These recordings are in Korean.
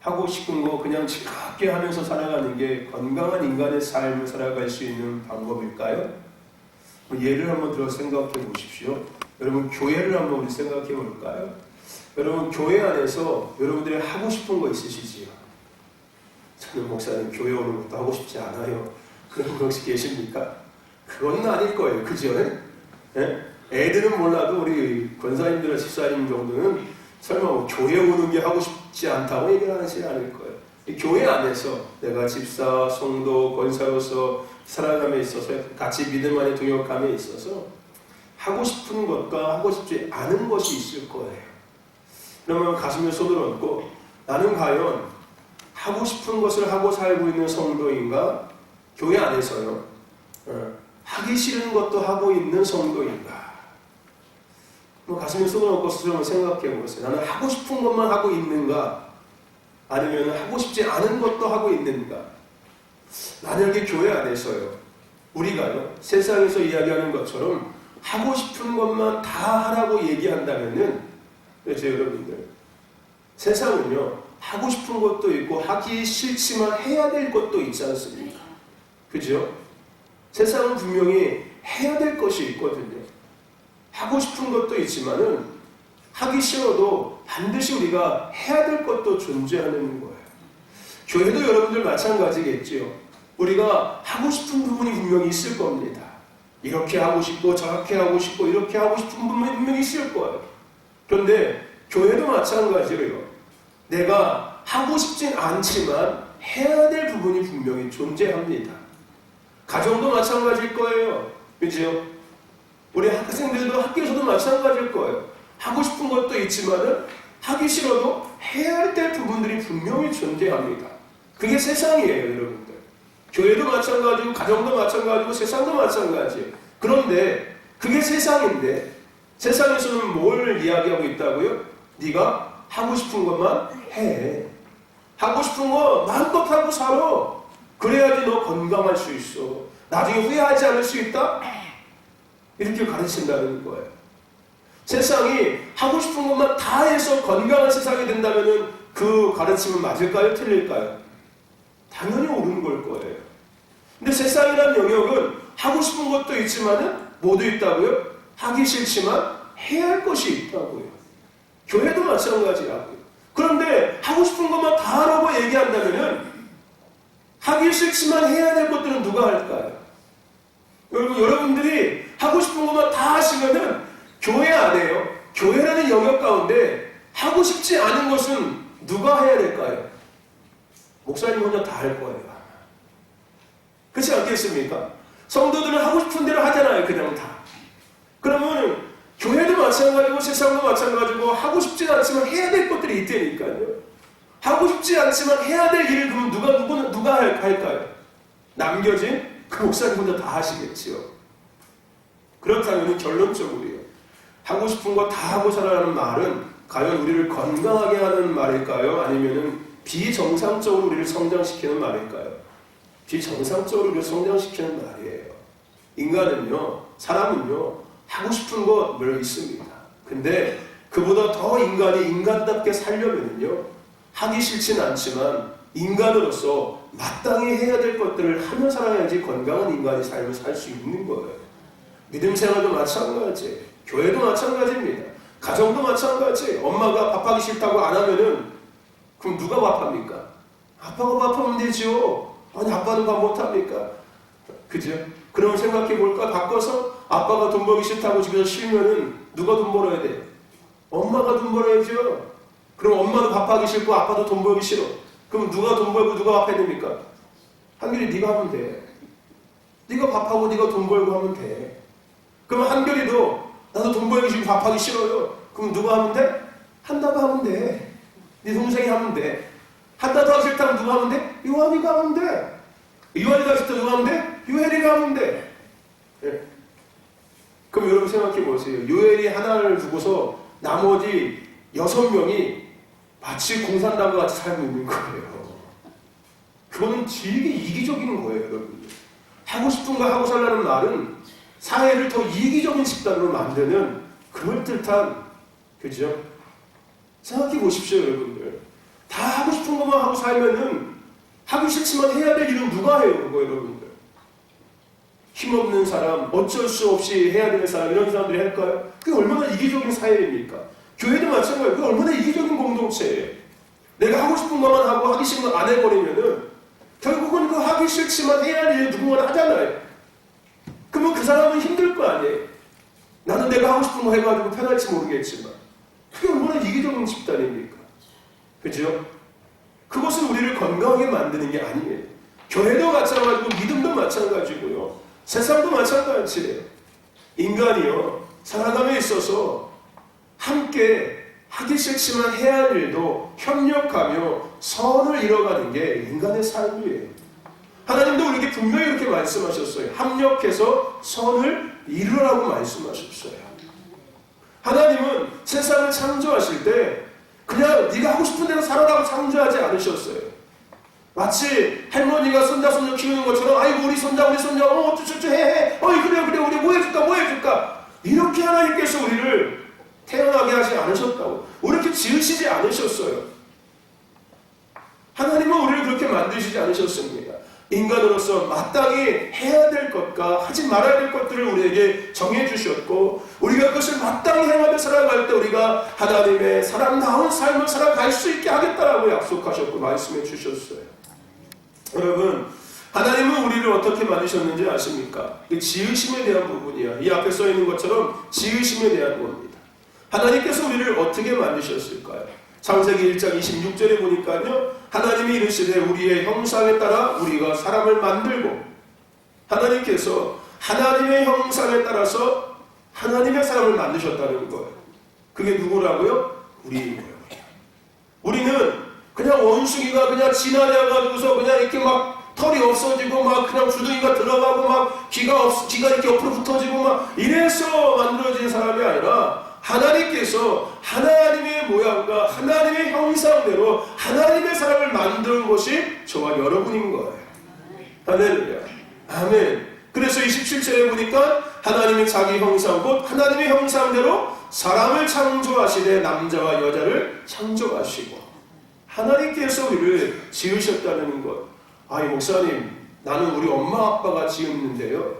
하고 싶은 거 그냥 즐겁게 하면서 살아가는 게 건강한 인간의 삶을 살아갈 수 있는 방법일까요? 예를 한번 들어 생각해 보십시오. 여러분, 교회를 한번 우리 생각해 볼까요? 여러분, 교회 안에서 여러분들이 하고 싶은 거 있으시지요? 저는 목사님 교회 오는 것도 하고 싶지 않아요. 그런 분 혹시 계십니까? 그건 아닐 거예요. 그죠? 예? 애들은 몰라도 우리 권사님들, 집사님 정도는 설마 뭐 교회 오는 게 하고 싶지 않다고 얘기를 하지 않을 거예요. 교회 안에서 내가 집사, 성도, 권사로서 살아감에 있어서 같이 믿음 안에 동역감에 있어서 하고 싶은 것과 하고 싶지 않은 것이 있을 거예요. 그러면 가슴에 손을 얹고 나는 과연 하고 싶은 것을 하고 살고 있는 성도인가? 교회 안에서요. 하기 싫은 것도 하고 있는 성도인가? 가슴에 손을 얹고 스스로 생각해 보세요. 나는 하고 싶은 것만 하고 있는가? 아니면 하고 싶지 않은 것도 하고 있는가? 만약에 교회 안에서요, 우리가요, 세상에서 이야기하는 것처럼 하고 싶은 것만 다 하라고 얘기한다면은, 그렇죠, 여러분들? 세상은요, 하고 싶은 것도 있고, 하기 싫지만 해야 될 것도 있지 않습니까? 그죠? 세상은 분명히 해야 될 것이 있거든요. 하고 싶은 것도 있지만은, 하기 싫어도 반드시 우리가 해야 될 것도 존재하는 거예요. 교회도 여러분들 마찬가지겠지요. 우리가 하고 싶은 부분이 분명히 있을 겁니다. 이렇게 하고 싶고 저렇게 하고 싶고 이렇게 하고 싶은 부분이 분명히 있을 거예요. 그런데 교회도 마찬가지예요. 내가 하고 싶진 않지만 해야 될 부분이 분명히 존재합니다. 가정도 마찬가지일 거예요. 그렇죠? 우리 학생들도 학교에서도 마찬가지일 거예요. 하고 싶은 것도 있지만은 하기 싫어도 해야 될 부분들이 분명히 존재합니다. 그게 세상이에요, 여러분들. 교회도 마찬가지고 가정도 마찬가지고 세상도 마찬가지예요. 그런데 그게 세상인데 세상에서는 뭘 이야기하고 있다고요? 네가 하고 싶은 것만 해. 하고 싶은 거 마음껏 하고 살아. 그래야지 너 건강할 수 있어. 나중에 후회하지 않을 수 있다? 이렇게 가르친다는 거예요. 세상이 하고 싶은 것만 다 해서 건강한 세상이 된다면 그 가르침은 맞을까요? 틀릴까요? 당연히 옳은 걸 거예요. 근데 세상이라는 영역은 하고 싶은 것도 있지만은 뭐도 있다고요? 하기 싫지만 해야 할 것이 있다고요. 교회도 마찬가지라고요. 그런데 하고 싶은 것만 다 하라고 얘기한다면은 하기 싫지만 해야 될 것들은 누가 할까요? 여러분들이 하고 싶은 것만 다 하시면은 교회 안에요. 교회라는 영역 가운데 하고 싶지 않은 것은 누가 해야 될까요? 목사님 혼자 다 할 거예요. 그렇지 않겠습니까? 성도들은 하고 싶은 대로 하잖아요. 그냥 다. 그러면 교회도 마찬가지고 세상도 마찬가지고 하고 싶지 않지만 해야 될 것들이 있다니까요. 하고 싶지 않지만 해야 될 일을 그럼 누가 할까요? 남겨진 그 목사님 혼자 다 하시겠지요. 그렇다면 결론적으로요. 하고 싶은 거 다 하고 살아라는 말은 과연 우리를 건강하게 하는 말일까요? 아니면은 비정상적으로 우리를 성장시키는 말일까요? 비정상적으로 우리를 성장시키는 말이에요. 인간은요, 사람은요, 하고 싶은 거 늘 있습니다. 근데 그보다 더 인간이 인간답게 살려면요, 하기 싫진 않지만 인간으로서 마땅히 해야 될 것들을 하며 살아야지 건강한 인간의 삶을 살 수 있는 거예요. 믿음 생활도 마찬가지예요. 교회도 마찬가지입니다. 가정도 마찬가지예요. 엄마가 밥하기 싫다고 안 하면은 그럼 누가 밥합니까? 아빠가 밥하면 되죠. 아니 아빠는 밥 못합니까? 그죠? 그러면 생각해 볼까? 바꿔서 아빠가 돈 벌기 싫다고 집에서 쉬면은 누가 돈 벌어야 돼요? 엄마가 돈 벌어야죠. 그럼 엄마도 밥하기 싫고 아빠도 돈 벌기 싫어. 그럼 누가 돈 벌고 누가 밥해야 됩니까? 한결이 네가 하면 돼. 네가 밥하고 네가 돈 벌고 하면 돼. 그럼 한결이도 나도 돈 벌기 싫고 밥하기 싫어요. 그럼 누가 하면 돼? 한다고 하면 돼. 네 동생이 하면 돼. 한다도 하기 싫다면 누가 하면 돼? 요한이가 하면 돼. 요한이가 하기 싫다 누가 하면 돼? 요엘이가 하면 돼. 네. 그럼 여러분 생각해 보세요. 요엘이 하나를 두고서 나머지 6명이 마치 공산당과 같이 살고 있는 거예요. 그거는 되게 이기적인 거예요, 여러분. 하고 싶은 거 하고 살라는 말은 사회를 더 이기적인 집단으로 만드는 그럴듯한, 그죠? 생각해 보십시오, 여러분들. 다 하고 싶은 것만 것만 하고 살면은 하기 싫지만 해야 될 일은 누가 해요, 그거 여러분들? 힘없는 사람, 어쩔 수 없이 해야 되는 사람, 이런 사람들이 할까요? 그게 얼마나 이기적인 사회입니까? 교회도 마찬가지예요. 그게 얼마나 이기적인 공동체예요. 내가 하고 싶은 것만 하고 하기 싫은 거 안 해버리면은 결국은 그 하기 싫지만 해야 할 일 누군가 하잖아요. 그러면 그 사람은 힘들 거 아니에요. 나는 내가 하고 싶은 거 해가지고 편할지 모르겠지만 그게 얼마나 이기적인 집단입니까? 그죠? 그것은 우리를 건강하게 만드는 게 아니에요. 교회도 마찬가지고 믿음도 마찬가지고요. 세상도 마찬가지예요. 인간이요, 살아감에 있어서 함께 하기 싫지만 해야 할 일도 협력하며 선을 이뤄가는 게 인간의 삶이에요. 하나님도 우리에게 분명히 이렇게 말씀하셨어요. 합력해서 선을 이루라고 말씀하셨어요. 하나님은 세상을 창조하실 때 그냥 네가 하고 싶은 대로 살아라고 창조하지 않으셨어요. 마치 할머니가 손자 손녀 키우는 것처럼 아이고 우리 손자 어쩌저쩌 해 그래 우리 뭐 해줄까 이렇게 하나님께서 우리를 태어나게 하지 않으셨다고, 이렇게 지으시지 않으셨어요. 하나님은 우리를 그렇게 만드시지 않으셨습니다. 인간으로서 마땅히 해야 될 것과 하지 말아야 될 것들을 우리에게 정해주셨고, 우리가 그것을 마땅히 행하며 살아갈 때 우리가 하나님의 사람다운 삶을 살아갈 수 있게 하겠다라고 약속하셨고 말씀해 주셨어요. 여러분, 하나님은 우리를 어떻게 만드셨는지 아십니까? 이 지으심에 대한 부분이야. 이 앞에 써 있는 것처럼 지으심에 대한 겁니다. 하나님께서 우리를 어떻게 만드셨을까요? 창세기 1장 26절에 보니까요, 하나님이 이르시되 우리의 형상에 따라 우리가 사람을 만들고, 하나님께서 하나님의 형상에 따라서 하나님의 사람을 만드셨다는 거예요. 그게 누구라고요? 우리예요. 우리는 그냥 원숭이가 그냥 지나다가지고서 그냥 이렇게 막 털이 없어지고 막 그냥 주둥이가 들어가고 막 귀가 이렇게 옆으로 붙어지고 막 이래서 만들어진 사람이 아니라, 하나님께서 하나님의 모양과 하나님의 형상대로 하나님의 사람을 만드는 것이 저와 여러분인 거예요. 할렐루야. 아멘. 그래서 27절에 보니까 하나님의 자기 형상 곧 하나님의 형상대로 사람을 창조하시되 남자와 여자를 창조하시고, 하나님께서 우리를 지으셨다는 것. 아이 목사님, 나는 우리 엄마 아빠가 지었는데요.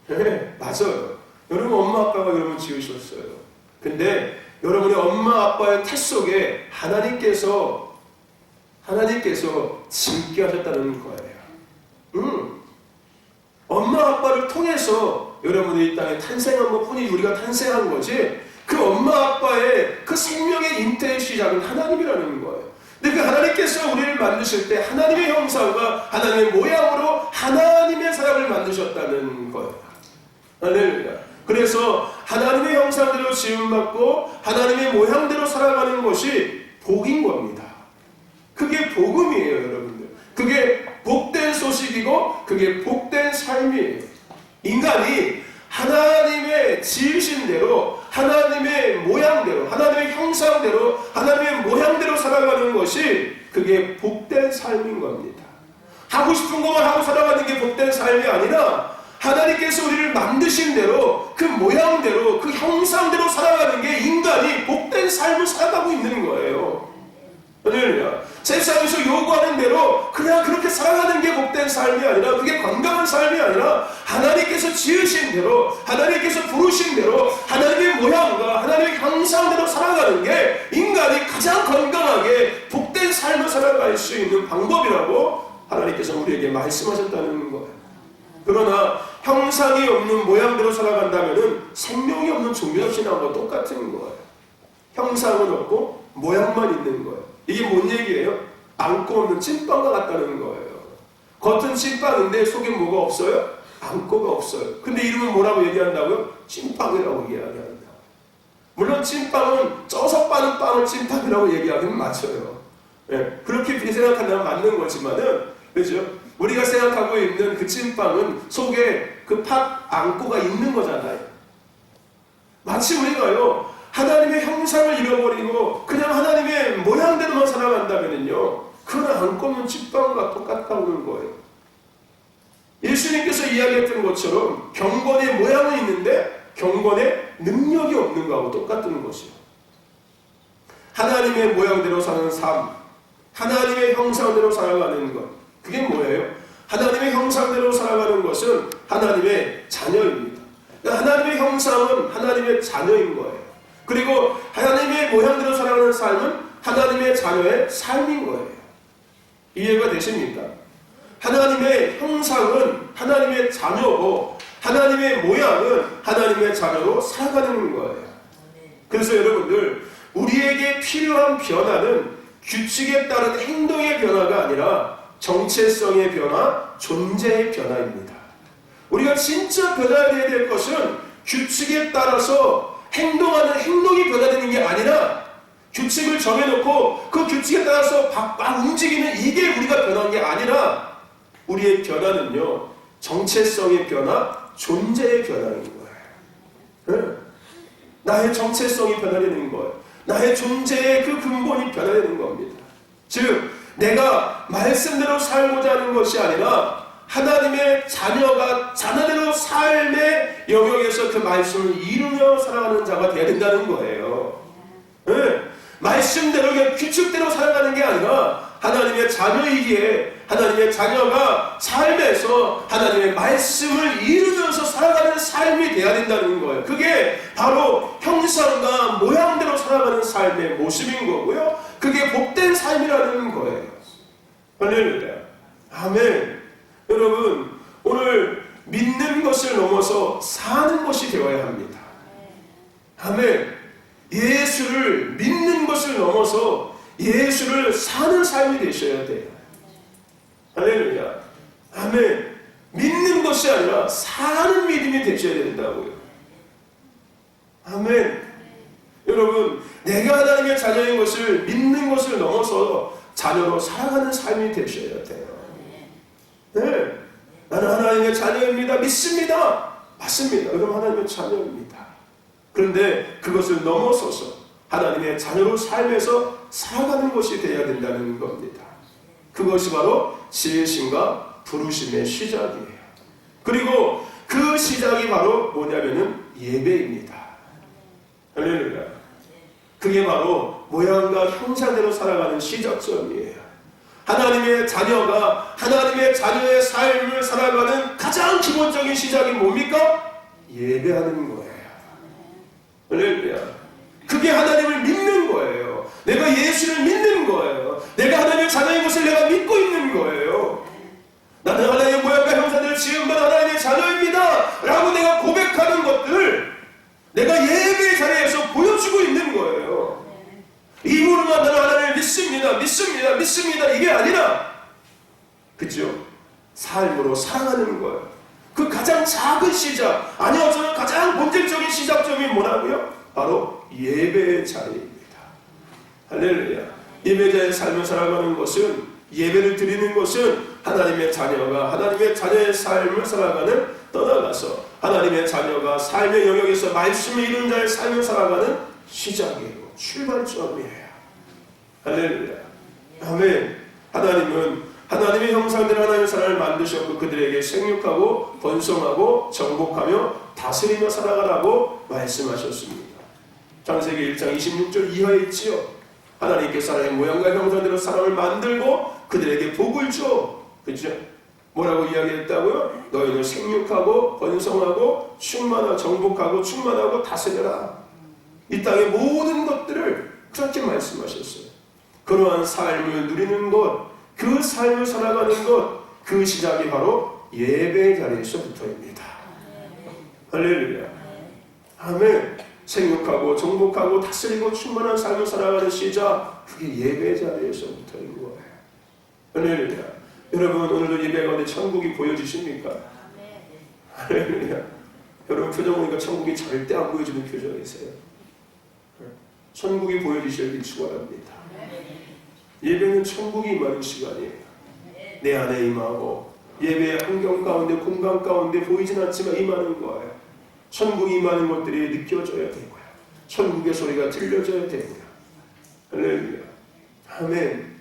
네, 맞아요. 여러분 엄마 아빠가 여러분 지으셨어요. 근데 여러분의 엄마 아빠의 태 속에 하나님께서 짓게 하셨다는 거예요. 엄마 아빠를 통해서 여러분이 이 땅에 탄생한 것뿐이 우리가 탄생한 거지, 그 엄마 아빠의 그 생명의 잉태의 시작은 하나님이라는 거예요. 근데 그 하나님께서 우리를 만드실 때 하나님의 형상과 하나님의 모양으로 하나님의 사람을 만드셨다는 거예요. 할렐루야. 그래서 하나님의 형상대로 지음받고 하나님의 모양대로 살아가는 것이 복인 겁니다. 그게 복음이에요, 여러분들. 그게 복된 소식이고 그게 복된 삶이에요. 인간이 하나님의 지으신 대로, 하나님의 모양대로, 하나님의 형상대로, 하나님의 모양대로 살아가는 것이 그게 복된 삶인 겁니다. 하고 싶은 것만 하고 살아가는 게 복된 삶이 아니라 하나님께서 우리를 만드신 대로, 그 모양대로, 그 형상대로 살아가는 게 인간이 복된 삶을 살아가고 있는 거예요. 할렐루야. 세상에서 요구하는 대로 그냥 그렇게 살아가는 게 복된 삶이 아니라, 그게 건강한 삶이 아니라, 하나님께서 지으신 대로, 하나님께서 부르신 대로, 하나님의 모양과 하나님의 형상대로 살아가는 게 인간이 가장 건강하게 복된 삶을 살아갈 수 있는 방법이라고 하나님께서 우리에게 말씀하셨다는 거예요. 그러나 형상이 없는 모양대로 살아간다면 생명이 없는 종교적 신앙과 똑같은 거예요. 형상은 없고 모양만 있는 거예요. 이게 뭔 얘기예요? 안고 없는 찐빵과 같다는 거예요. 겉은 찐빵인데 속에 뭐가 없어요? 안고가 없어요. 근데 이름은 뭐라고 얘기한다고요? 찐빵이라고 이야기한다. 물론 찐빵은 쪄서 빠는 빵을 찐빵이라고 얘기하기는 맞아요. 네, 그렇게 생각한다면 맞는 거지만은, 그죠? 우리가 생각하고 있는 그 찐빵은 속에 그 팥 안고가 있는 거잖아요. 마치 우리가요, 하나님의 형상을 잃어버리고 그냥 하나님의 모양대로만 살아간다면요, 그건 안고 없는 찐빵과 똑같다는 거예요. 예수님께서 이야기했던 것처럼 경건의 모양은 있는데 경건의 능력이 없는 거하고 똑같은 것이요. 하나님의 모양대로 사는 삶, 하나님의 형상대로 살아가는 것. 그게 뭐예요? 하나님의 형상대로 살아가는 것은 하나님의 자녀입니다. 하나님의 형상은 하나님의 자녀인 거예요. 그리고 하나님의 모양대로 살아가는 삶은 하나님의 자녀의 삶인 거예요. 이해가 되십니까? 하나님의 형상은 하나님의 자녀고 하나님의 모양은 하나님의 자녀로 살아가는 거예요. 그래서 여러분들, 우리에게 필요한 변화는 규칙에 따른 행동의 변화가 아니라 정체성의 변화, 존재의 변화입니다. 우리가 진짜 변화해야 될 것은 규칙에 따라서 행동하는 행동이 변화되는 게 아니라 규칙을 정해놓고 그 규칙에 따라서 막 움직이는 이게 우리가 변한 게 아니라 우리의 변화는요, 정체성의 변화, 존재의 변화인 거예요. 네? 나의 정체성이 변화되는 거예요. 나의 존재의 그 근본이 변화되는 겁니다. 즉, 내가 말씀대로 살고자 하는 것이 아니라 하나님의 자녀가 자녀대로 삶의 영역에서 그 말씀을 이루며 살아가는 자가 되어야 된다는 거예요. 네? 말씀대로, 규칙대로 살아가는 게 아니라 하나님의 자녀이기에 하나님의 자녀가 삶에서 하나님의 말씀을 이루면서 살아가는 삶이 되어야 된다는 거예요. 그게 바로 형상과 모양대로 살아가는 삶의 모습인 거고요. 그게 복된 삶이라는 거예요. 할렐루야. 아멘. 여러분, 오늘 믿는 것을 넘어서 사는 것이 되어야 합니다. 아멘. 예수를 믿는 것을 넘어서 예수를 사는 삶이 되셔야 돼요. 할렐루야. 아멘. 믿는 것이 아니라 사는 믿음이 되셔야 된다고요. 아멘. 여러분, 내가 하나님의 자녀인 것을 믿는 것을 넘어서 자녀로 살아가는 삶이 되셔야 돼요. 네. 나는 하나님의 자녀입니다. 믿습니다. 맞습니다. 그럼 하나님의 자녀입니다. 그런데 그것을 넘어서서 하나님의 자녀로 삶에서 살아가는 것이 되어야 된다는 겁니다. 그것이 바로 지으심과 부르심의 시작이에요. 그리고 그 시작이 바로 뭐냐면은 예배입니다. 할렐루야. 그게 바로 모양과 형상대로 살아가는 시작점이에요. 하나님의 자녀가 하나님의 자녀의 삶을 살아가는 가장 기본적인 시작이 뭡니까? 예배하는 거예요. 할렐루야. 그게 하나님을 믿는 거예요. 내가 예수를 믿는 거예요. 내가 하나님의 자녀인 것을 내가 믿고 있는 거예요. 나는 하나님의 모양과 형상대로 지음받은 하나님의 자녀입니다 라고 내가 고백하는 것들을 내가 예배의 자리에서 보여주고 있는 거예요. 입으로만 나는 하나님을 믿습니다. 믿습니다. 믿습니다. 이게 아니라, 그죠? 삶으로 살아가는 거예요. 그 가장 작은 시작, 아니요, 저는 가장 본질적인 시작점이 뭐라고요? 바로 예배의 자리입니다. 할렐루야. 예배자의 삶을 살아가는 것은, 예배를 드리는 것은 하나님의 자녀가 하나님의 자녀의 삶을 살아가는, 떠나가서 하나님의 자녀가 삶의 영역에서 말씀을 이루는 자의 삶을 살아가는 시작이에요. 출발점이에요. 할렐루야. 아멘. 하나님은 하나님의 형상대로 하나님의 사람을 만드셨고 그들에게 생육하고 번성하고 정복하며 다스리며 살아가라고 말씀하셨습니다. 창세기 1장 26절 이하에 있지요. 하나님께서 하나님의 모양과 형상대로 사람을 만들고 그들에게 복을 줘. 그렇죠? 뭐라고 이야기했다고요? 너희는 생육하고 번성하고 충만하고 정복하고 충만하고 다스려라. 이 땅의 모든 것들을 그렇게 말씀하셨어요. 그러한 삶을 누리는 것, 그 삶을 살아가는 것, 그 시작이 바로 예배의 자리에서부터입니다. 할렐루야. 아멘. 생육하고 정복하고 다스리고 충만한 삶을 살아가는 시작, 그게 예배의 자리에서부터인 거예요. 할렐루야. 여러분, 오늘도 예배 가운데 천국이 보여지십니까? 할렐루야. 여러분 표정 보니까 천국이 절대 안 보여지는 표정이세요. 천국이 보여지시길 축원합니다. 예배는 천국이 임하는 시간이에요. 내 안에 임하고 예배의 환경 가운데 공간 가운데 보이진 않지만 임하는 거예요. 천국이 임하는 것들이 느껴져야 되고요. 천국의 소리가 들려져야 되고요. 할렐루야. 아멘.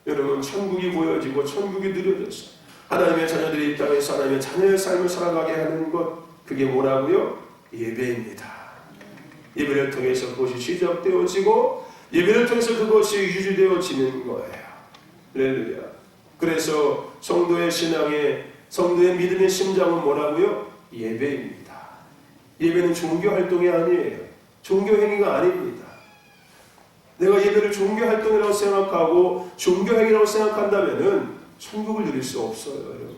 여러분, 천국이 보여지고 천국이 누려져서 하나님의 자녀들이 이 땅에서 하나님의 자녀의 삶을 살아가게 하는 것, 그게 뭐라고요? 예배입니다. 예배를 통해서 그것이 시작되어지고 예배를 통해서 그것이 유지되어지는 거예요. 할렐루야. 그래서 성도의 신앙의, 성도의 믿음의 심장은 뭐라고요? 예배입니다. 예배는 종교 활동이 아니에요. 종교 행위가 아닙니다. 내가 예배를 종교 활동이라고 생각하고 종교 행위라고 생각한다면은 천국을 누릴 수 없어요, 여러분들.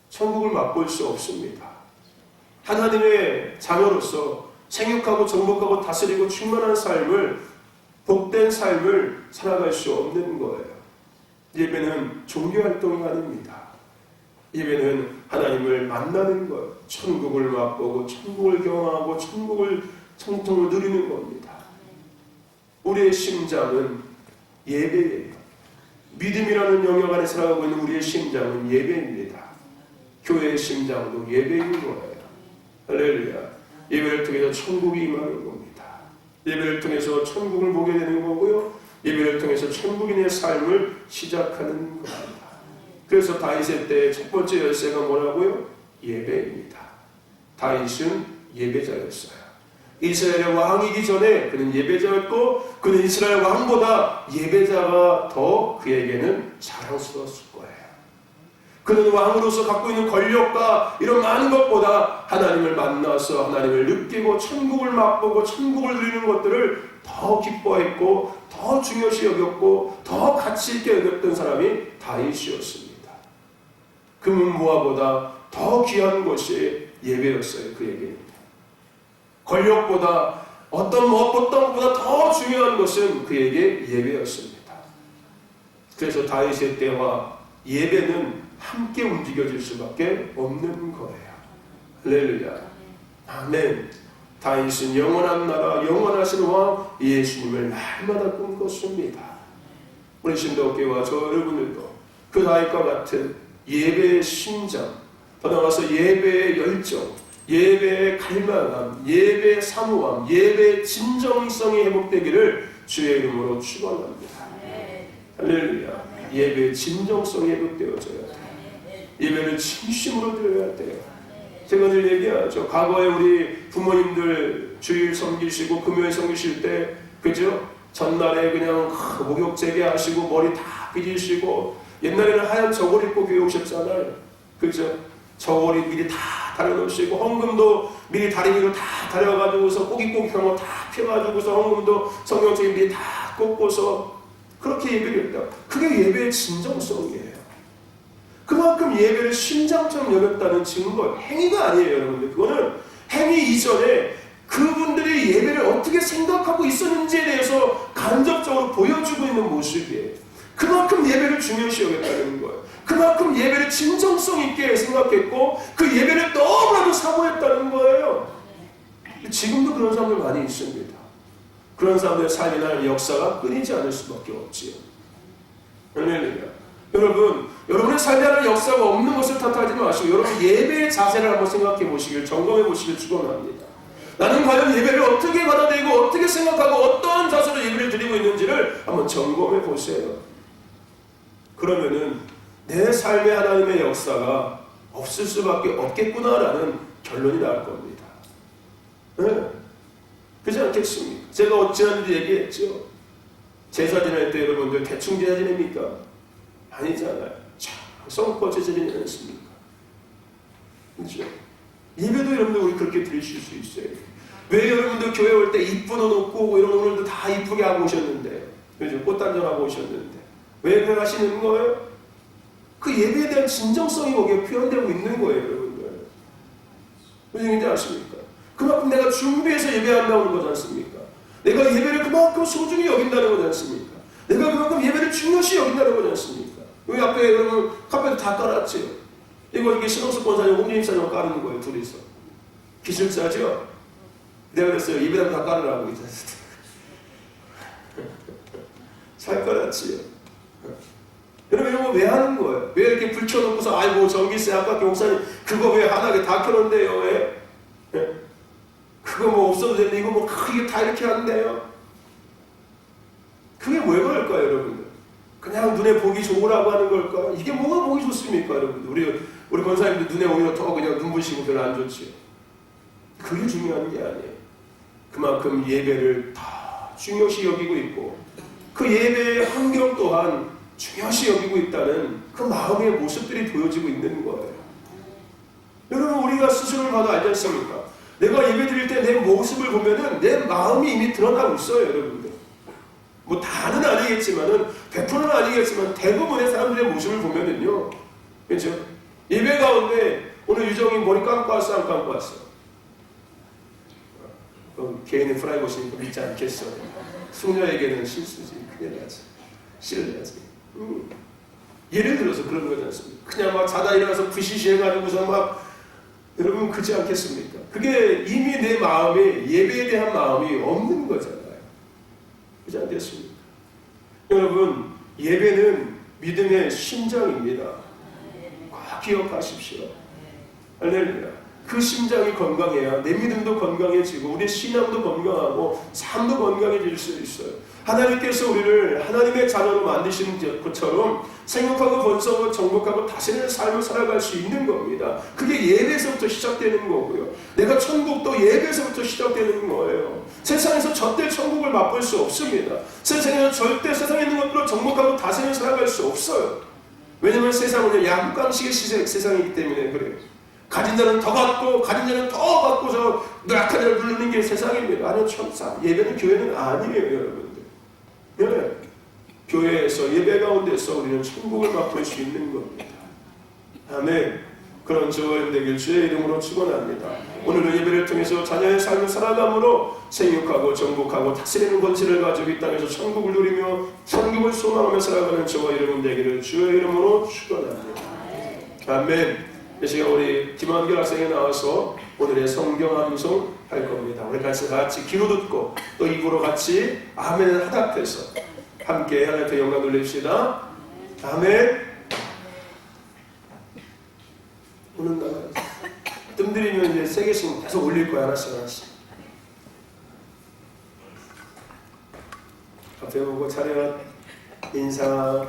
천국을 맛볼 수 없습니다. 하나님의 자녀로서 생육하고 정복하고 다스리고 충만한 삶을, 복된 삶을 살아갈 수 없는 거예요. 예배는 종교 활동이 아닙니다. 예배는 하나님을 만나는 것, 천국을 맛보고 천국을 경험하고 천국을 청통을 누리는 겁니다. 우리의 심장은 예배예요. 믿음이라는 영역 안에 살아가고 있는 우리의 심장은 예배입니다. 교회의 심장도 예배인 거예요. 할렐루야. 예배를 통해서 천국이 임하는 겁니다. 예배를 통해서 천국을 보게 되는 거고요. 예배를 통해서 천국인의 삶을 시작하는 겁니다. 그래서 다윗의 때 첫 번째 열쇠가 뭐라고요? 예배입니다. 다윗은 예배자였어요. 이스라엘의 왕이기 전에 그는 예배자였고, 그는 이스라엘 왕보다 예배자가 더 그에게는 자랑스러웠을 거예요. 그는 왕으로서 갖고 있는 권력과 이런 많은 것보다 하나님을 만나서 하나님을 느끼고 천국을 맛보고 천국을 누리는 것들을 더 기뻐했고 더 중요시 여겼고 더 가치 있게 여겼던 사람이 다윗이었습니다. 금은 무화보다 더 귀한 것이 예배였어요. 그에게 권력보다 어떤 무엇보다 더 중요한 것은 그에게 예배였습니다. 그래서 다윗의 때와 예배는 함께 움직여질 수밖에 없는 거예요. 할렐루야. 아멘. 다윗은 영원한 나라, 영원하신 왕 예수님을 날마다 꿈꿨습니다. 우리 신도교와 저 여러분들도 그 다윗과 같은 예배의 심장, 더 나아가서 예배의 열정, 예배의 갈망함, 예배의 사모함, 예배의 진정성이 회복되기를 주의 이름으로 축원합니다. 할렐루야. 예배의 진정성이 회복되어져야 돼요. 예배를 진심으로 드려야 돼요. 제가 늘 얘기하죠. 과거에 우리 부모님들 주일 섬기시고 금요일 섬기실 때, 그죠? 전날에 그냥 목욕 재개하시고 머리 다 빗으시고, 옛날에는 하얀 저고리 입고 교회 오셨잖아요. 그죠? 저고리 미리 다 다려놓으시고, 헌금도 미리 다리 위로 다 다려가지고서 꼬깃꼬깃한 거 다 펴가지고서 헌금도 성경책에 미리 다 꽂고서 그렇게 예배를 했다. 그게 예배의 진정성이에요. 그만큼 예배를 심장처럼 여겼다는 증거, 행위가 아니에요, 여러분들. 그거는 행위 이전에 그분들이 예배를 어떻게 생각하고 있었는지에 대해서 간접적으로 보여주고 있는 모습이에요. 그만큼 예배를 중요시 여겼다는 거예요. 그만큼 예배를 진정성 있게 생각했고 그 예배를 너무나도 사모했다는 거예요. 지금도 그런 사람들 많이 있습니다. 그런 사람들의 삶이나 역사가 끊이지 않을 수밖에 없지요. 할렐루야. 여러분, 여러분의 삶에 하는 역사가 없는 것을 탓하지 마시고 여러분 예배의 자세를 한번 생각해 보시길, 점검해 보시길 축원합니다. 나는 과연 예배를 어떻게 받아들이고 어떻게 생각하고 어떠한 자세로 예배를 드리고 있는지를 한번 점검해 보세요. 그러면은 내 삶에 하나님의 역사가 없을 수밖에 없겠구나라는 결론이 나올 겁니다. 네. 그렇지 않겠습니까? 제가 지난주에 얘기했죠. 제사 지낼 때 여러분들 대충 제사 지냅니까? 아니잖아요. 성껏 제사 지내지 않습니까? 그렇죠? 예배도 여러분들 우리 그렇게 드리실 수 있어요. 왜 여러분들 교회 올 때 이쁜 옷 입고 오고 이런 오늘도 다 이쁘게 하고 오셨는데, 그죠? 꽃단장하고 오셨는데 왜 그래 하시는 거예요? 그 예배에 대한 진정성이 거기에 표현되고 있는 거예요, 여러분들. 무슨 얘기인지 아십니까? 그만큼 내가 준비해서 예배한다는 거지 않습니까? 내가 예배를 그만큼 소중히 여긴다는 거지 않습니까? 내가 그만큼 예배를 중요시 여긴다는 거지 않습니까? 여기 앞에 여러분 카페도 다 깔았지요. 이게 신홍수 권사님, 홍진임 사님 깔는 거예요, 둘이서. 기술자죠? 내가 그랬어요. 예배당 다 깔으라고. 잘 깔았지요. 여러분 이런 거 왜 하는 거예요? 왜 이렇게 불 켜놓고서 아이고 전기세 아까 목사님 그거 왜 하나게 다 켜놓는데요? 왜? 그거 뭐 없어도 되는데 이거 뭐 크게 다 이렇게 한대요? 그게 왜 그럴까요, 여러분들? 그냥 눈에 보기 좋으라고 하는 걸까? 이게 뭐가 보기 좋습니까, 여러분들? 우리 권사님들 눈에 오히려 더 그냥 눈부시고 별로 안 좋지요. 그게 중요한 게 아니에요. 그만큼 예배를 다 중요시 여기고 있고 그 예배의 환경 또한 중요시 여기고 있다는 그 마음의 모습들이 보여지고 있는 거예요. 여러분, 우리가 스스로를 봐도 알지 않습니까? 내가 예배 드릴 때 내 모습을 보면은 내 마음이 이미 드러나고 있어요, 여러분들. 뭐 다는 아니겠지만은 100%는 아니겠지만 대부분의 사람들의 모습을 보면은요, 그렇죠? 예배 가운데 오늘 유정이 머리 감고 왔어, 안 감고 왔어? 개인의 프라이버시니까 믿지 않겠어. 숙녀에게는 실수지, 큰일 나지, 실례지. 예를 들어서 그런 거지 않습니까? 그냥 막 자다 일어나서 부시시해가지고서 막, 여러분 그렇지 않겠습니까? 그게 이미 내 마음에 예배에 대한 마음이 없는 거잖아요. 그렇지 않겠습니까? 여러분, 예배는 믿음의 심장입니다. 꼭 기억하십시오. 할렐루야. 그 심장이 건강해야 내 믿음도 건강해지고 우리 신앙도 건강하고 삶도 건강해질 수 있어요. 하나님께서 우리를 하나님의 자녀로 만드신 것처럼 생육하고 번성하고 정복하고 다스리는 삶을 살아갈 수 있는 겁니다. 그게 예배에서부터 시작되는 거고요. 내가 천국도 예배에서부터 시작되는 거예요. 세상에서 절대 천국을 맛볼 수 없습니다. 세상에서 절대 세상에 있는 것들로 정복하고 다스리는 살아갈 수 없어요. 왜냐하면 세상은 양강식의 세상이기 때문에 그래요. 가진 자는 더 갖고 가진 자는 더 갖고서 낙한 자를 부르는 게 세상입니다. 아니요, 천사. 예배는 교회는 아니에요, 여러분들. 네. 교회에서 예배 가운데서 우리는 천국을 맛볼 수 있는 겁니다. 아멘. 그런 저와 되길 주의 이름으로 축원합니다. 오늘은 예배를 통해서 자녀의 삶을 살아감으로 생육하고 정복하고 다스리는 권세를 가지고 이 땅에서 천국을 누리며 천국을 소망하며 살아가는 저와 여러분 되기를 주의 이름으로 축원합니다. 아멘. 이 시간 우리 김한결 학생이 나와서 오늘의 성경 암송 할 겁니다. 우리 같이 귀로 듣고 또 입으로 같이 아멘을 하답해서 함께 하나님께 영광 돌립시다. 아멘. 오늘 나가요. 뜸 들이면 이제 세 개씩 계속 올릴 거야, 하나씩. 앞에 보고 차렷 인사.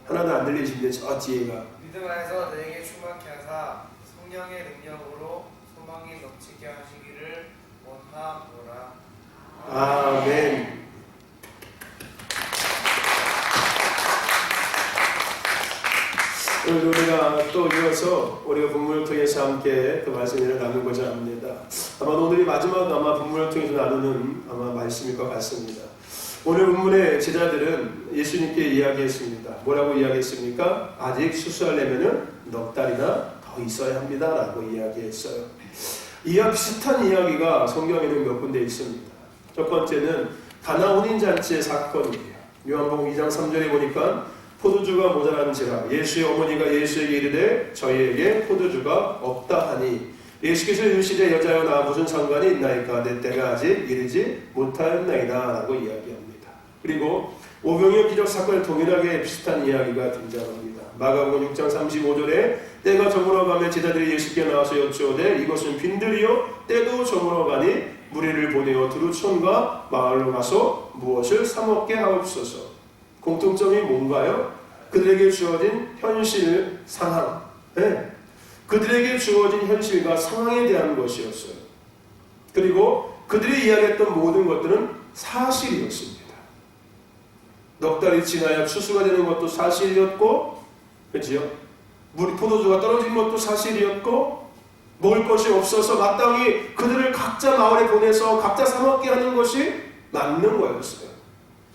하나도 안 들리시는데 저 뒤에가 믿음 안에서 너에게 충만케 하사 성령의 능력으로 소망이 넘치게 하시기를 원하노라. 아멘. 오늘 우리가 또 이어서 우리가 본문을 통해서 함께 그 말씀을 나누고자 합니다. 아마 오늘이 마지막 본문을 통해서 나누는 말씀일 것 같습니다. 오늘 본문의 제자들은 예수님께 이야기했습니다. 뭐라고 이야기했습니까? 아직 수수하려면 넉 달이나 더 있어야 합니다 라고 이야기했어요. 이와 비슷한 이야기가 성경에는 몇 군데 있습니다. 첫 번째는 가나 혼인잔치의 사건이에요. 요한복음 2장 3절에 보니까 포도주가 모자란지라 예수의 어머니가 예수에게 이르되 저희에게 포도주가 없다 하니 예수께서 이르시되 여자여 나 무슨 상관이 있나이까 내 때가 아직 이르지 못하였나이다 라고 이야기합니다. 그리고 오병이어 기적 사건에 동일하게 비슷한 이야기가 등장합니다. 마가복음 6장 35절에 때가 저물어가며 제자들이 예수께 나와서 여쭈오되 이것은 빈들이요 때도 저물어가니 무리를 보내어 두루촌과 마을로 가서 무엇을 사 먹게 하옵소서. 공통점이 뭔가요? 그들에게 주어진 현실 상황, 네. 그들에게 주어진 현실과 상황에 대한 것이었어요. 그리고 그들이 이야기했던 모든 것들은 사실이었습니다. 넉 달이 지나야 추수가 되는 것도 사실이었고, 그렇지요? 포도주가 떨어진 것도 사실이었고, 먹을 것이 없어서 마땅히 그들을 각자 마을에 보내서 각자 사 먹게 하는 것이 맞는 거였어요.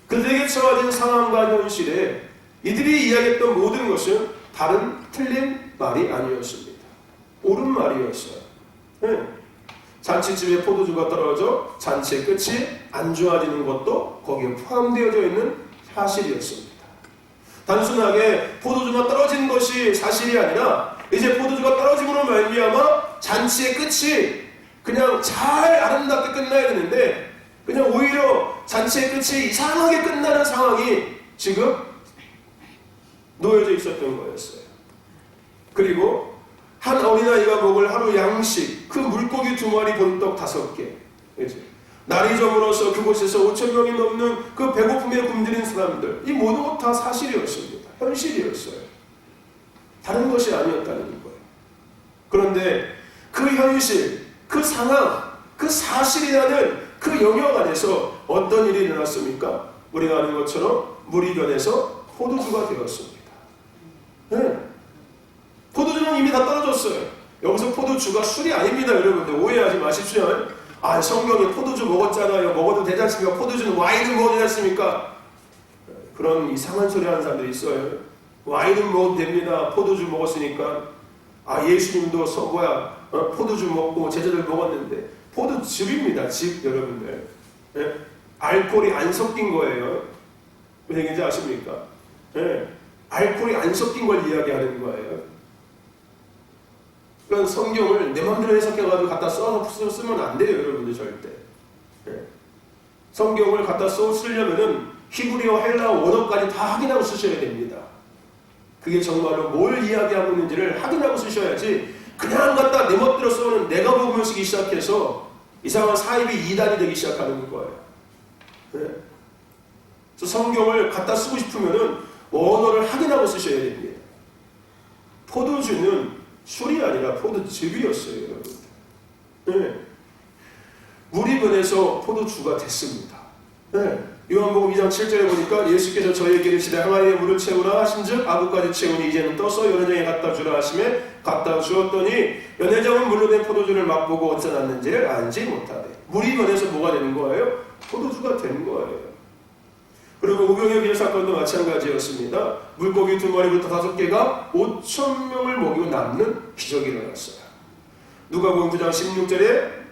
그들에게 처해진 상황과 현실에 이들이 이야기했던 모든 것은 다른 틀린 말이 아니었습니다. 옳은 말이었어요. 네. 잔치집에 포도주가 떨어져 잔치의 끝이 안 좋아지는 것도 거기에 포함되어져 있는 사실이었습니다. 단순하게 포도주가 떨어진 것이 사실이 아니라 이제 포도주가 떨어짐으로 말미암아 잔치의 끝이 그냥 잘 아름답게 끝나야 되는데 그냥 오히려 잔치의 끝이 이상하게 끝나는 상황이 지금 놓여져 있었던 거였어요. 그리고 한 어린아이가 먹을 하루 양식, 그 물고기 2마리, 본떡 5개, 그렇죠? 날이 저물어서 그곳에서 5천 명이 넘는 그 배고픔에 굶주린 사람들, 이 모든 것 다 사실이었습니다. 현실이었어요. 다른 것이 아니었다는 거예요. 그런데 그 현실, 그 상황, 그 사실이라는 그 영역 안에서 어떤 일이 일어났습니까? 우리가 아는 것처럼 물이 변해서 포도주가 되었습니다. 네. 포도주는 이미 다 떨어졌어요. 여기서 포도주가 술이 아닙니다. 여러분들 오해하지 마십시오. 아, 성경에 포도주 먹었잖아요. 먹어도 되지 않습니까? 포도주는 와인을 먹어도 되지 않습니까? 그런 이상한 소리 하는 사람들이 있어요. 와인은 먹어도 됩니다. 포도주 먹었으니까. 아, 예수님도 포도주 먹고 제자들 먹었는데 포도즙입니다. 즙, 여러분들. 예? 알코올이 안 섞인 거예요. 무슨 얘기인지 아십니까? 예? 알코올이 안 섞인 걸 이야기하는 거예요. 그러니까 성경을 내 마음대로 해석해가지고 갖다 써서 쓰면 안 돼요, 여러분들 절대. 예? 성경을 갖다 쓰려면은 히브리어, 헬라어, 원어까지 다 확인하고 쓰셔야 됩니다. 그게 정말로 뭘 이야기하고 있는지를 확인하고 쓰셔야지 그냥 갖다 내 멋대로 써는 내가 보면 쓰기 시작해서 이상한 사입이 이단이 되기 시작하는 거예요. 네. 그래서 성경을 갖다 쓰고 싶으면은 원어를 확인하고 쓰셔야 됩니다. 포도주는 술이 아니라 포도즙이었어요, 여러분. 네. 물이 변해서 포도주가 됐습니다. 네. 요한복음 2장 7절에 보니까 예수께서 저희에게 이르시되 항아리에 물을 채우라 하신즉 아구까지 채우니 이제는 떠서 연회장에 갖다 주라 하시매 갖다 주었더니 연회장은 물로 된 포도주를 맛보고 어디서 났는지를 알지 못하되. 물이 변해서 뭐가 되는 거예요? 포도주가 된 거예요. 그리고 우병의 길 사건도 마찬가지였습니다. 물고기 2마리부터 5개가 5천 명을 먹이고 남는 기적이 일어났어요. 누가복음 9장 16절에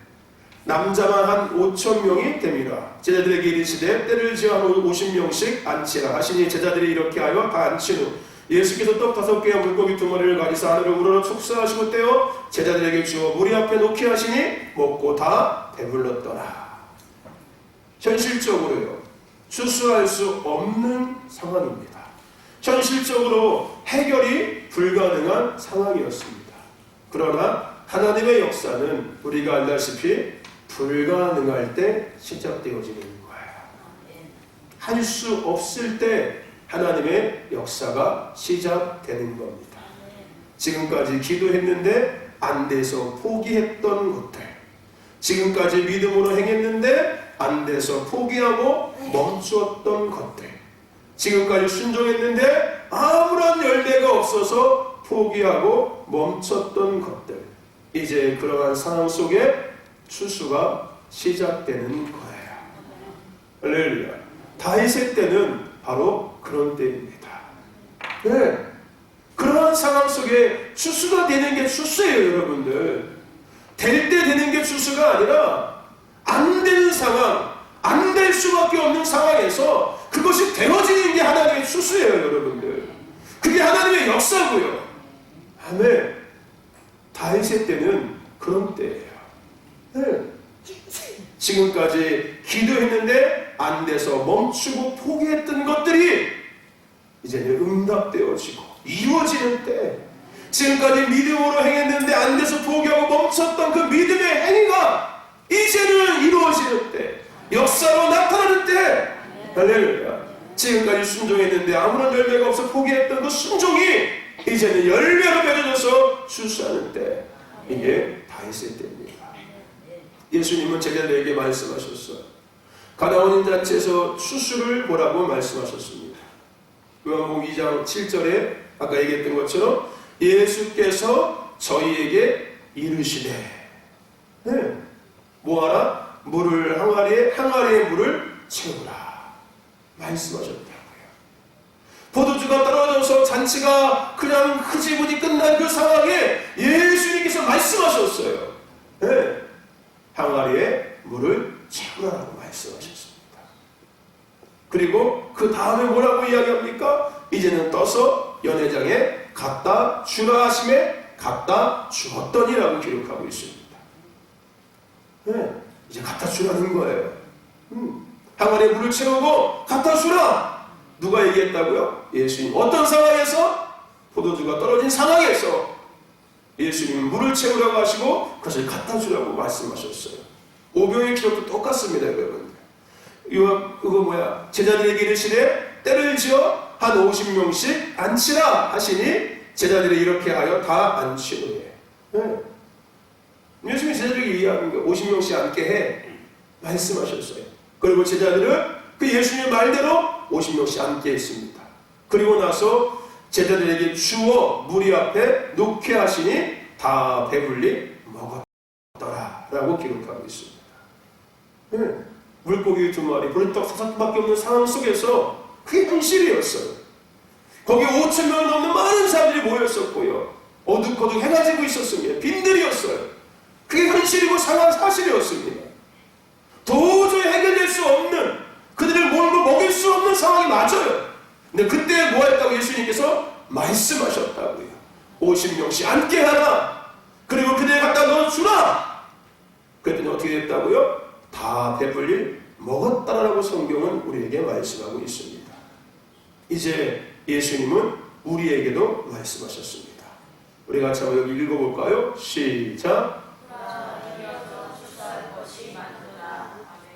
남자만 한 5천 명이 됩니다. 제자들에게 이르시되 때를 지어 한 50명씩 앉히라 하시니 제자들이 이렇게 하여 다 앉힌 후 예수께서 떡 5개와 물고기 2마리를 가지사 하늘을 우러러 축사하시고 떼어 제자들에게 주어 무리 앞에 놓게 하시니 먹고 다 배불렀더라. 현실적으로요, 추수할 수 없는 상황입니다. 현실적으로 해결이 불가능한 상황이었습니다. 그러나 하나님의 역사는 우리가 알다시피 불가능할 때 시작되어지는 거예요. 할 수 없을 때 하나님의 역사가 시작되는 겁니다. 지금까지 기도했는데 안 돼서 포기했던 것들, 지금까지 믿음으로 행했는데 안 돼서 포기하고 멈추었던 것들, 지금까지 순종했는데 아무런 열매가 없어서 포기하고 멈췄던 것들, 이제 그러한 상황 속에 추수가 시작되는 거예요. 할렐루야. 다윗의 때는 바로 그런 때입니다. 네. 그러한 상황 속에 추수가 되는 게 추수예요, 여러분들. 될 때 되는 게 추수가 아니라 안 되는 상황, 안 될 수밖에 없는 상황에서 그것이 되어지는 게 하나님의 추수예요, 여러분들. 그게 하나님의 역사고요. 아멘. 다윗의 때는 그런 때예요. 네. 지금까지 기도했는데 안 돼서 멈추고 포기했던 것들이 이제는 응답되어지고 이루어지는 때, 지금까지 믿음으로 행했는데 안 돼서 포기하고 멈췄던 그 믿음의 행위가 이제는 이루어지는 때, 역사로 나타나는 때, 할렐루야. 지금까지 순종했는데 아무런 열매가 없어 포기했던 그 순종이 이제는 열매로 맺어져서 추수하는 때, 이게 다윗의 때입니다. 예수님은 제자들에게 말씀하셨어요. 가나온 잔치에서 추수를 보라고 말씀하셨습니다. 요한복음 2장 7절에 아까 얘기했던 것처럼 예수께서 저희에게 이르시되, 네, 뭐하라? 물을 항아리에 물을 채우라 말씀하셨다고요. 포도주가 떨어져서 잔치가 그냥 흐지부지 끝난 그 상황에 예수님께서 말씀하셨어요. 네, 항아리에 물을 채우라고 말씀하셨습니다. 그리고 그 다음에 뭐라고 이야기합니까? 이제는 떠서 연회장에 갖다 주라 하심에 갖다 주었더니라고 기록하고 있습니다. 네, 이제 갖다 주라는 거예요. 항아리에 물을 채우고 갖다 주라. 누가 얘기했다고요? 예수님. 어떤 상황에서? 포도주가 떨어진 상황에서 예수님은 물을 채우라고 하시고 그것을 갖다 주라고 말씀하셨어요. 오병의 기록도 똑같습니다, 여러분. 제자들에게 이르시되 때를 지어 한 50명씩 앉히라 하시니 제자들이 이렇게 하여 다 앉히노니. 예수님이 제자들에게 이야기한 거 50명씩 앉게 해 말씀하셨어요. 그리고 제자들은 그 예수님의 말대로 50명씩 앉게 했습니다. 그리고 나서 제자들에게 주어 무리 앞에 놓게 하시니 다 배불리 먹었더라 라고 기록하고 있습니다. 물고기 2마리, 보리떡 5개밖에 없는 상황 속에서 그게 현실이었어요. 거기 5,000명 넘는 많은 사람들이 모였었고요. 어둑어둑 해가 지고 있었습니다. 빈들이었어요. 그게 현실이고 상황 사실이었습니다. 도저히 해결될 수 없는, 그들을 몰고 먹일 수 없는 상황이 맞아요. 근데 그때 뭐 했다고 예수님께서 말씀하셨다고요. 50명씩 앉게 하라. 그리고 그들에 갖다 넣어주라. 그랬더니 어떻게 됐다고요? 다 배불리 먹었다라고 성경은 우리에게 말씀하고 있습니다. 이제 예수님은 우리에게도 말씀하셨습니다. 우리 같이 한번 여기 읽어볼까요? 시작.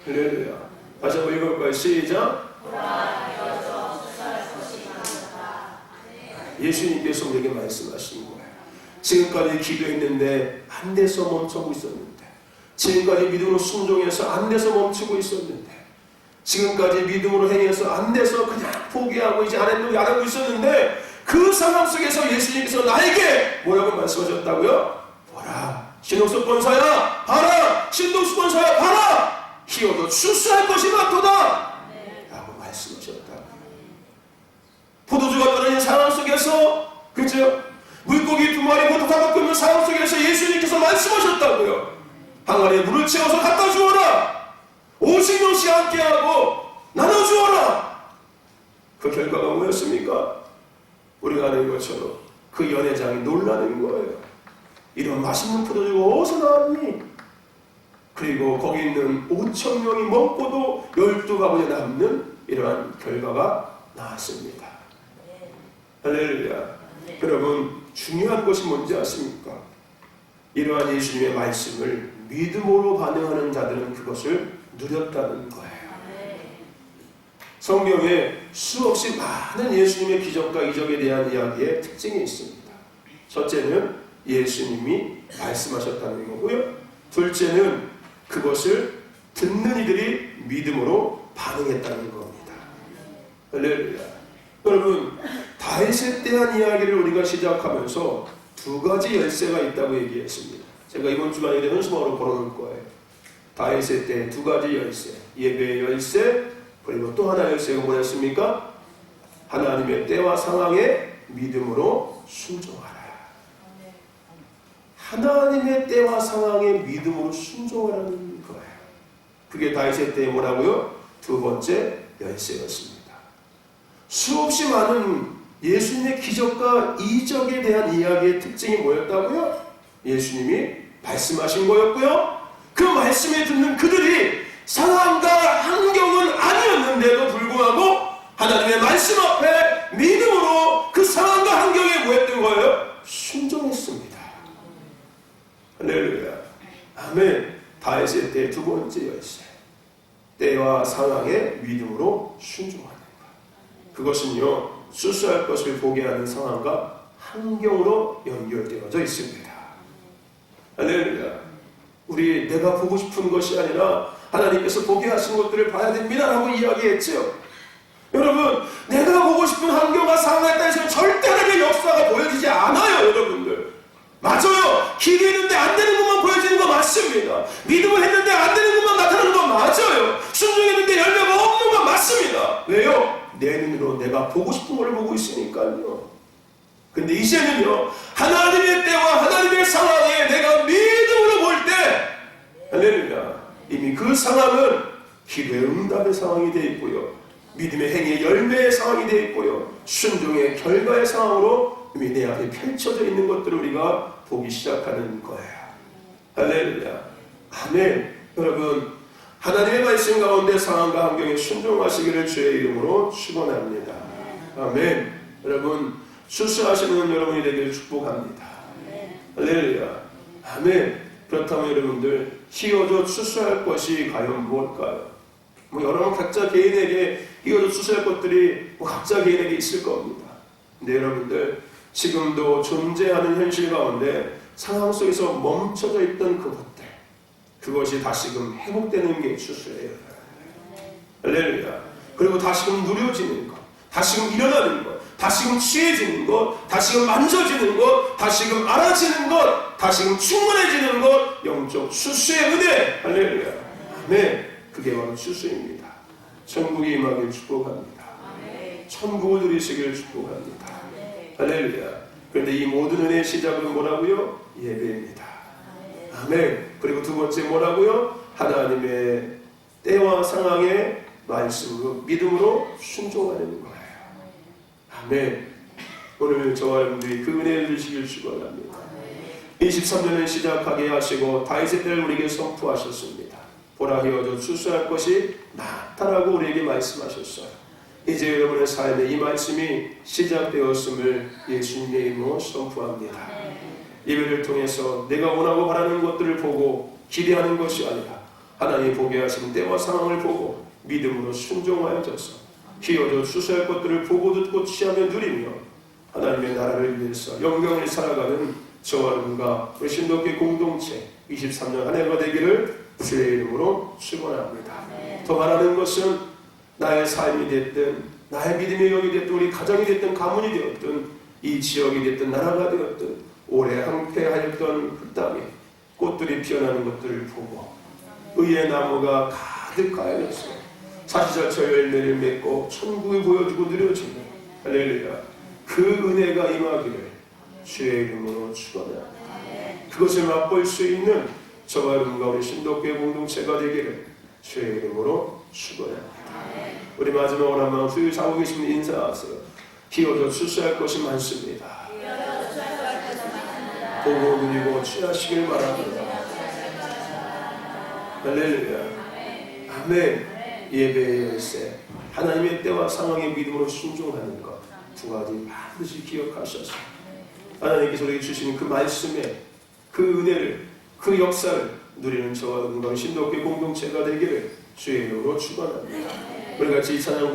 할렐루야. 다시 한번 읽어볼까요? 시작. 예수님께서 우리에게 말씀하신 거예요. 지금까지 기도했는데 안 돼서 멈추고 있었는데, 지금까지 믿음으로 순종해서 안 돼서 멈추고 있었는데, 지금까지 믿음으로 행해서 안 돼서 그냥 포기하고 이제 안 하고 있었는데, 그 상황 속에서 예수님께서 나에게 뭐라고 말씀하셨다고요? 보라, 신옥수 권사야 봐라, 신동수 권사야 봐라, 희어도 출세할 것이 많도다 라고 말씀하셨다고요. 포도주가 떨어진 상황 속에서, 그죠? 물고기 2마리, 보리떡 5개 없는 상황 속에서 예수님께서 말씀하셨다고요. 항아리에 물을 채워서 갖다 주어라. 50명씩 함께하고 나눠주어라. 그 결과가 뭐였습니까? 우리가 아는 것처럼 그 연회장이 놀라는 거예요. 이런 맛있는 포도주가 어디서 나왔니? 그리고 거기 있는 5,000명이 먹고도 12가구에 남는 이러한 결과가 나왔습니다. 할렐루야. 여러분, 중요한 것이 뭔지 아십니까? 이러한 예수님의 말씀을 믿음으로 반응하는 자들은 그것을 누렸다는 거예요. 성경에 수없이 많은 예수님의 기적과 이적에 대한 이야기의 특징이 있습니다. 첫째는 예수님이 말씀하셨다는 거고요. 둘째는 그것을 듣는 이들이 믿음으로 반응했다는 겁니다. 할렐루야. 여러분, 다윗에 대한 이야기를 우리가 시작하면서 2가지 열쇠가 있다고 얘기했습니다. 제가 이번 주간에 현수막으로 걸어놓을 거예요. 다윗의 때 2가지 열쇠, 예배의 열쇠, 그리고 또 하나 열쇠가 뭐였습니까? 하나님의 때와 상황에 믿음으로 순종하라. 하나님의 때와 상황에 믿음으로 순종하라는 거예요. 그게 다윗의 때에 뭐라고요? 2번째 열쇠였습니다. 수없이 많은 예수님의 기적과 이적에 대한 이야기의 특징이 뭐였다고요? 예수님이 말씀하신 거였고요. 그 말씀에 듣는 그들이 상황과 환경은 아니었는데도 불구하고 하나님의 말씀 앞에 믿음으로 그 상황과 환경에 뭐했던 거예요? 순종했습니다. 할렐루야. 아멘. 다윗의 때 2번째 열쇠. 때와 상황에 믿음으로 순종하는 것. 그것은요, 수수할 것을 보게 하는 상황과 환경으로 연결되어져 있습니다. 할렐루야. 우리 내가 보고 싶은 것이 아니라 하나님께서 보게 하신 것들을 봐야 됩니다 라고 이야기했죠. 여러분, 내가 보고 싶은 환경과 상황에 따라서는 절대 하나님의 역사가 보여지지 않아요. 여러분들, 맞아요. 기도했는데 안 되는 것만 보여지는 거 맞습니다. 믿음을 했는데 안 되는 것만 나타나는 건 맞아요. 순종했는데 열매가 없는 건 맞습니다. 왜요? 내 눈으로 내가 보고 싶은 걸 보고 있으니까요. 근데 이제는요, 하나님의 때와 하나님의 상황에 내가 믿음으로 볼 때, 할렐루야, 이미 그 상황은 기도의 응답의 상황이 되어 있고요, 믿음의 행위의 열매의 상황이 되어 있고요, 순종의 결과의 상황으로 이미 내 앞에 펼쳐져 있는 것들을 우리가 보기 시작하는 거예요. 할렐루야. 아멘. 여러분, 하나님의 말씀 가운데 상황과 환경에 순종하시기를 주의 이름으로 축원합니다. 아멘. 여러분, 수수하시는 여러분이 되기를 축복합니다. 할렐루야. 아멘. 그렇다면 여러분들 휘어져 추수할 것이 과연 무엇일까요? 여러분 각자 개인에게 휘어져 추수할 것들이 각자 개인에게 있을 겁니다. 근데 여러분들 지금도 존재하는 현실 가운데 상황 속에서 멈춰져 있던 그것이 다시금 회복되는 게 추수예요. 할렐루야. 그리고 다시금 누려지는 것, 다시금 일어나는 것, 다시금 취해지는 것, 다시금 만져지는 것, 다시금 알아지는 것, 다시금 충만해지는 것, 영적 추수의 은혜. 할렐루야. 아멘. 그게 바로 추수입니다. 천국이 임하길 축복합니다. 천국을 누리시길 축복합니다. 할렐루야. 그런데 이 모든 은혜의 시작은 뭐라고요? 예배입니다. 아멘. 그리고 두 번째 뭐라고요? 하나님의 때와 상황에 말씀으로 믿음으로 순종하는 거예요. 아멘. 오늘 저와 여러분들이 그 은혜를 주시길 축원합니다. 23년을 시작하게 하시고 다윗의 때를 우리에게 선포하셨습니다. 보라 휘어져 추수할 것이 많다라고 우리에게 말씀하셨어요. 이제 여러분의 삶에 이 말씀이 시작되었음을 예수님의 이름으로 선포합니다. 예배를 통해서 내가 원하고 바라는 것들을 보고 기대하는 것이 아니라 하나님이 보게 하시는 때와 상황을 보고 믿음으로 순종하여져서 휘어져 추수할 것들을 보고 듣고 취하며 누리며 하나님의 나라를 위해서 영광을 살아가는 저와 여러분과 우리 신도교회 공동체 23년 한 해가 되기를 주의 이름으로 축원합니다. 더 말하는 것은 나의 삶이 됐든 나의 믿음의 영이 됐든 우리 가정이 됐든 가문이 되었든 이 지역이 됐든 나라가 되었든 오래 항폐하였던 그 땅에 꽃들이 피어나는 것들을 보고 의의 나무가 가득하여서 사시사철 열매를 맺고 천국을 보여주고 누려지는 할렐루야. 그 은혜가 임하기를 주의 이름으로 축원합니다. 그것을 맛볼 수 있는 저와 여러분과 우리 신도교회 공동체가 되기를 주의 이름으로 축원합니다. 우리 마지막으로 한번 수요 자고 계신 분 인사하세요. 휘어져 추수할 것이 많습니다. 보고 누리고 취하시길 바랍니다. 할렐루야. 아멘. 예배의 열쇠, 하나님의 때와 상황의 믿음으로 순종하는 것, 두 가지 반드시 기억하셔서 하나님께서 우리에게 주시는 그 말씀에 그 은혜를, 그 역사를 누리는 저와 여러분과 신도교회 공동체가 되기를 주의 이름으로 축원합니다. 우리 같이 이 찬양